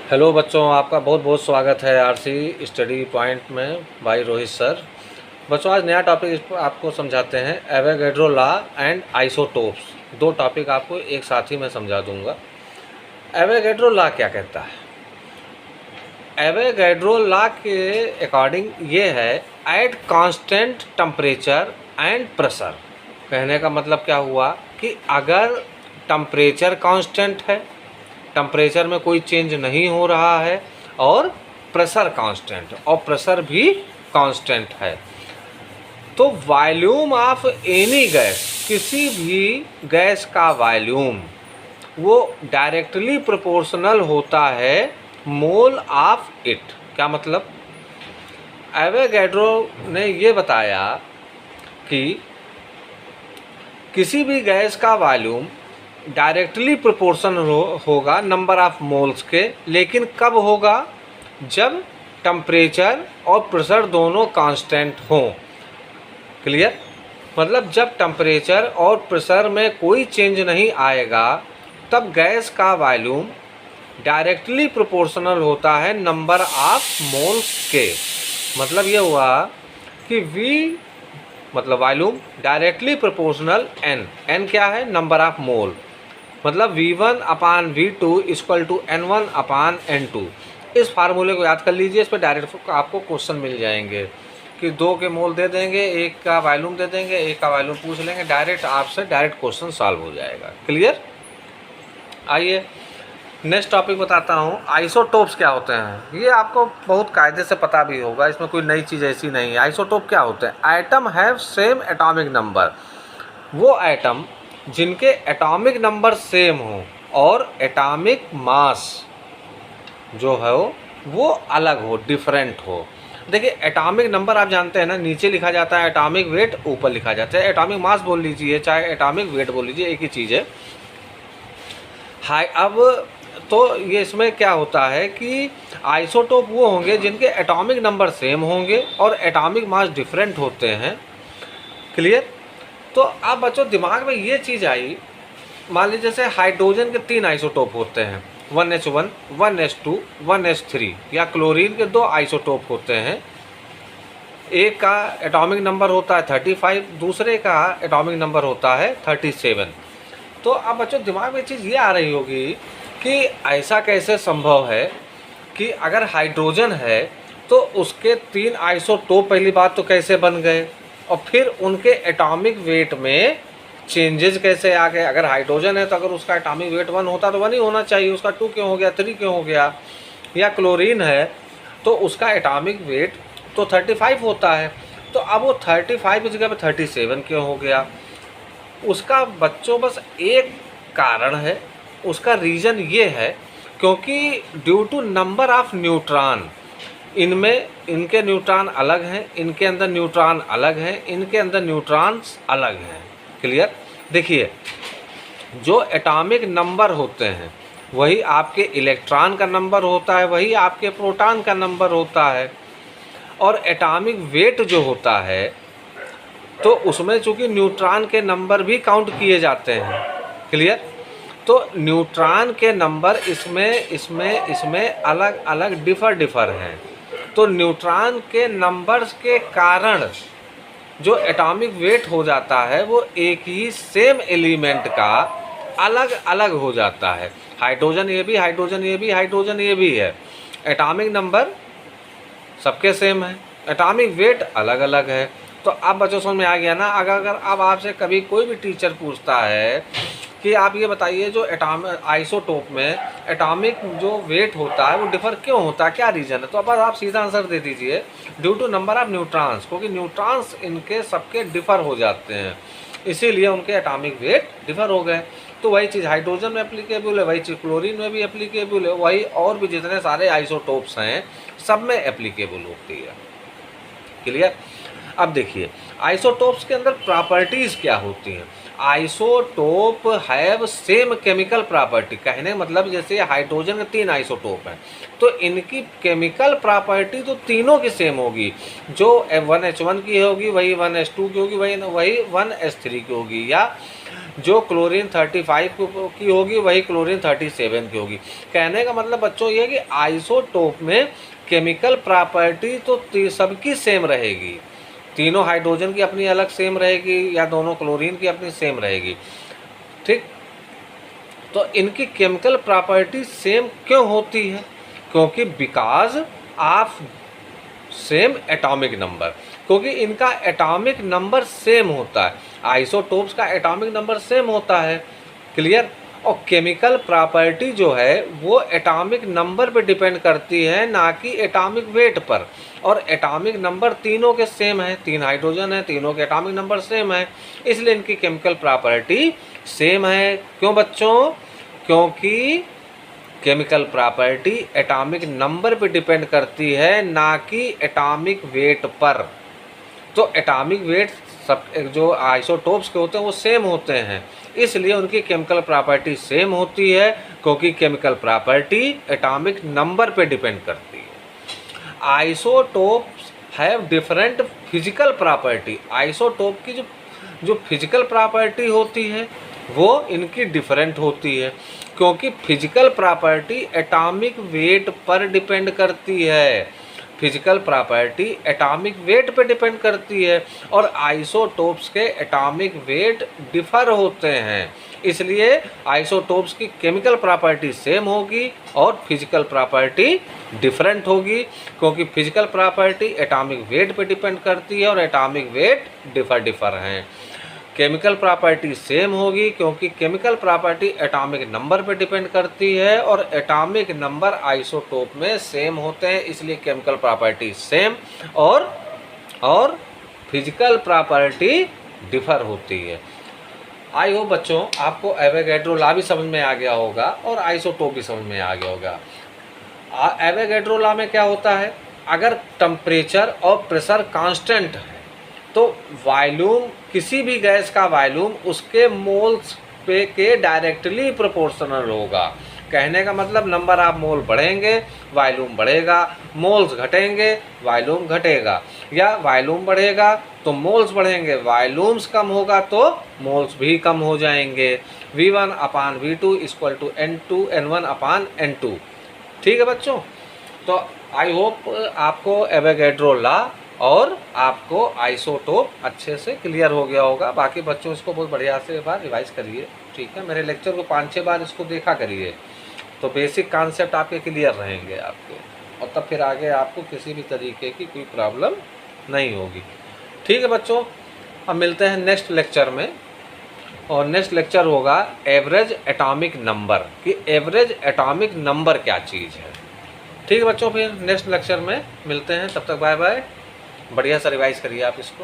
Hello बच्चों, आपका बहुत बहुत स्वागत है आरसी स्टडी पॉइंट में भाई रोहित सर। बच्चों, आज नया टॉपिक इस पर आपको समझाते हैं, एवोगैड्रो लॉ एंड आइसोटोप्स। दो टॉपिक आपको एक साथ ही मैं समझा दूंगा। एवोगैड्रो लॉ क्या कहता है? एवोगैड्रो लॉ के अकॉर्डिंग ये है, at constant temperature and pressure. कहने का मतलब क्या हुआ कि अगर टेम्परेचर कांस्टेंट है, टेम्परेचर में कोई चेंज नहीं हो रहा है, और प्रेशर कांस्टेंट, और प्रेशर भी कांस्टेंट है, तो वॉल्यूम ऑफ एनी गैस, किसी भी गैस का वॉल्यूम वो डायरेक्टली प्रोपोर्शनल होता है मोल ऑफ इट। क्या मतलब? एवोगैड्रो ने ये बताया कि किसी भी गैस का वॉल्यूम डायरेक्टली प्रोपोर्शनल होगा नंबर ऑफ मोल्स के, लेकिन कब होगा? जब टेम्परेचर और प्रेशर दोनों कांस्टेंट हों। क्लियर? मतलब जब टेम्परेचर और प्रेशर में कोई चेंज नहीं आएगा, तब गैस का वॉल्यूम डायरेक्टली प्रोपोर्शनल होता है नंबर ऑफ मोल्स के। मतलब ये हुआ कि V मतलब वॉल्यूम डायरेक्टली प्रोपोर्शनल n क्या है? Number of mole. मतलब V1 upon V2 equal to N1 upon N2। इस फार्मूले को याद कर लीजिए, इस पर डायरेक्ट आपको क्वेश्चन मिल जाएंगे कि 2 के मोल दे देंगे, एक का वॉल्यूम दे देंगे, एक का वॉल्यूम पूछ लेंगे, डायरेक्ट आपसे डायरेक्ट क्वेश्चन सॉल्व हो जाएगा। क्लियर? आइए नेक्स्ट टॉपिक बताता हूँ, आइसोटोप्स क्या होते हैं। ये आपको बहुत कायदे से पता भी होगा, इसमें कोई नई चीज़ ऐसी नहीं है। आइसोटोप क्या होते हैं? Item have same atomic number. वो एटम जिनके एटॉमिक नंबर सेम हो और एटॉमिक मास जो है वो अलग हो, डिफरेंट हो। देखिए, एटॉमिक नंबर आप जानते हैं ना, नीचे लिखा जाता है, एटॉमिक वेट ऊपर लिखा जाता है। एटॉमिक मास बोल लीजिए चाहे एटॉमिक वेट बोल लीजिए, एक ही चीज़ है। हाई अब तो ये इसमें क्या होता है कि आइसोटोप वो होंगे जिनके एटॉमिक नंबर सेम होंगे और एटॉमिक मास डिफरेंट होते हैं। क्लियर? तो अब बच्चों दिमाग में ये चीज़ आई, मान लीजिए जैसे हाइड्रोजन के 3 आइसोटोप होते हैं, 1H1, 1H2, 1H3, या क्लोरीन के 2 आइसोटोप होते हैं। एक का एटॉमिक नंबर होता है 35, दूसरे का एटॉमिक नंबर होता है 37। तो अब बच्चों दिमाग में चीज़ ये आ रही होगी कि ऐसा कैसे संभव है कि अगर हाइड्रोजन है तो उसके 3 आइसोटोप पहली बात तो कैसे बन गए, और फिर उनके एटॉमिक वेट में चेंजेस कैसे आ गए। अगर हाइड्रोजन है तो अगर उसका एटॉमिक वेट 1 होता तो 1 ही होना चाहिए, उसका 2 क्यों हो गया, 3 क्यों हो गया। या क्लोरीन है तो उसका एटॉमिक वेट तो 35 होता है, तो अब वो 35 की जगह पे 37 क्यों हो गया। उसका बच्चों बस एक कारण है, उसका रीज़न ये है क्योंकि due to number of neutron, इनमें इनके न्यूट्रॉन अलग हैं, इनके अंदर न्यूट्रॉन अलग हैं, इनके अंदर न्यूट्रॉन्स अलग हैं। क्लियर? देखिए, जो एटॉमिक नंबर होते हैं वही आपके इलेक्ट्रॉन का नंबर होता है, वही आपके प्रोटॉन का नंबर होता है। और एटॉमिक वेट जो होता है तो उसमें चूँकि न्यूट्रॉन के नंबर भी काउंट किए जाते हैं। क्लियर? तो न्यूट्रॉन के नंबर इसमें अलग अलग डिफ़र हैं। तो न्यूट्रॉन के नंबर्स के कारण जो एटॉमिक वेट हो जाता है वो एक ही सेम एलिमेंट का अलग अलग हो जाता है। हाइड्रोजन ये भी, हाइड्रोजन ये भी, हाइड्रोजन ये भी है। एटॉमिक नंबर सबके सेम है, एटॉमिक वेट अलग अलग है। तो अब बच्चों समझ में आ गया ना। अगर अब आपसे कभी कोई भी टीचर पूछता है कि आप ये बताइए जो आइसोटोप में एटॉमिक जो वेट होता है वो डिफ़र क्यों होता है, क्या रीज़न है, तो अब आप सीधा आंसर दे दीजिए, due to number of neutrons, क्योंकि न्यूट्रॉन्स इनके सबके डिफ़र हो जाते हैं, इसीलिए उनके एटॉमिक वेट डिफ़र हो गए। तो वही चीज़ हाइड्रोजन में एप्लीकेबल है, वही चीज़ क्लोरीन में भी एप्लीकेबल है, वही और भी जितने सारे आइसोटोप्स हैं सब में एप्लीकेबल होती है। क्लियर? अब देखिए, आइसोटोप्स के अंदर प्रॉपर्टीज़ क्या होती हैं। Isotope have same chemical property, कहने मतलब जैसे हाइड्रोजन के 3 आइसोटोप हैं तो इनकी केमिकल प्रॉपर्टी तो तीनों की सेम होगी। जो 1H1 की होगी वही 1H2 की होगी, वही 1H3 की होगी, या जो क्लोरीन 35 की होगी वही क्लोरीन 37 की होगी। कहने का मतलब बच्चों ये है कि आइसोटोप में केमिकल प्रॉपर्टी तो सबकी सेम रहेगी, तीनों हाइड्रोजन की अपनी अलग सेम रहेगी या दोनों क्लोरीन की अपनी सेम रहेगी, ठीक। तो इनकी केमिकल प्रॉपर्टी सेम क्यों होती है? क्योंकि because of same atomic number, क्योंकि इनका एटॉमिक नंबर सेम होता है, आइसोटोप्स का एटॉमिक नंबर सेम होता है, क्लियर। और केमिकल प्रॉपर्टी जो है वो एटॉमिक नंबर पे डिपेंड करती है, ना कि एटॉमिक वेट पर। और एटॉमिक नंबर तीनों के सेम है, 3 हाइड्रोजन है, तीनों के एटॉमिक नंबर सेम है, इसलिए इनकी केमिकल प्रॉपर्टी सेम है। क्यों बच्चों? क्योंकि केमिकल प्रॉपर्टी एटॉमिक नंबर पे डिपेंड करती है, ना कि एटॉमिक वेट पर। तो एटॉमिक वेट सब जो आइसोटोप्स के होते हैं वो सेम होते हैं, इसलिए उनकी केमिकल प्रॉपर्टी सेम होती है, क्योंकि केमिकल प्रॉपर्टी एटॉमिक नंबर पे डिपेंड करती है। Isotopes have different physical property, isotope की जो फिजिकल प्रॉपर्टी होती है वो इनकी डिफरेंट होती है, क्योंकि फिजिकल प्रॉपर्टी एटॉमिक वेट पर डिपेंड करती है, फिजिकल प्रॉपर्टी एटॉमिक वेट पे डिपेंड करती है, और आइसोटोप्स के एटॉमिक वेट डिफर होते हैं, इसलिए आइसोटोप्स की केमिकल प्रॉपर्टी सेम होगी और फिजिकल प्रॉपर्टी डिफरेंट होगी, क्योंकि फिजिकल प्रॉपर्टी एटॉमिक वेट पे डिपेंड करती है और एटॉमिक वेट डिफर हैं। केमिकल प्रॉपर्टी सेम होगी क्योंकि केमिकल प्रॉपर्टी एटॉमिक नंबर पे डिपेंड करती है और एटॉमिक नंबर आइसोटोप में सेम होते हैं, इसलिए केमिकल प्रॉपर्टी सेम और फिजिकल प्रॉपर्टी डिफर होती है। आई होप बच्चों आपको एवोगैड्रो लॉ भी समझ में आ गया होगा और आइसोटोप भी समझ में आ गया होगा। एवोगैड्रो लॉ में क्या होता है, अगर टेम्परेचर और प्रेशर कांस्टेंट है तो वॉल्यूम, किसी भी गैस का वॉल्यूम उसके मोल्स पे के डायरेक्टली प्रोपोर्शनल होगा। कहने का मतलब नंबर ऑफ मोल बढ़ेंगे वॉल्यूम बढ़ेगा, मोल्स घटेंगे वॉल्यूम घटेगा, या वॉल्यूम बढ़ेगा तो मोल्स बढ़ेंगे, वॉल्यूम्स कम होगा तो मोल्स भी कम हो जाएंगे। V1/V2 = N2N1/N2। ठीक है बच्चों, तो आई होप आपको एवोगैड्रो लॉ और आपको आइसोटोप अच्छे से क्लियर हो गया होगा। बाकी बच्चों इसको बहुत बढ़िया से बार रिवाइज करिए, ठीक है। मेरे लेक्चर को 5-6 बार इसको देखा करिए, तो बेसिक कॉन्सेप्ट आपके क्लियर रहेंगे आपके, और तब फिर आगे आपको किसी भी तरीके की कोई प्रॉब्लम नहीं होगी। ठीक है बच्चों, अब मिलते हैं नेक्स्ट लेक्चर में, और नेक्स्ट लेक्चर होगा एवरेज एटॉमिक नंबर, कि एवरेज एटॉमिक नंबर क्या चीज़ है। ठीक है बच्चों, फिर नेक्स्ट लेक्चर में मिलते हैं, तब तक बाय बाय। बढ़िया सा रिवाइज करिए आप इसको।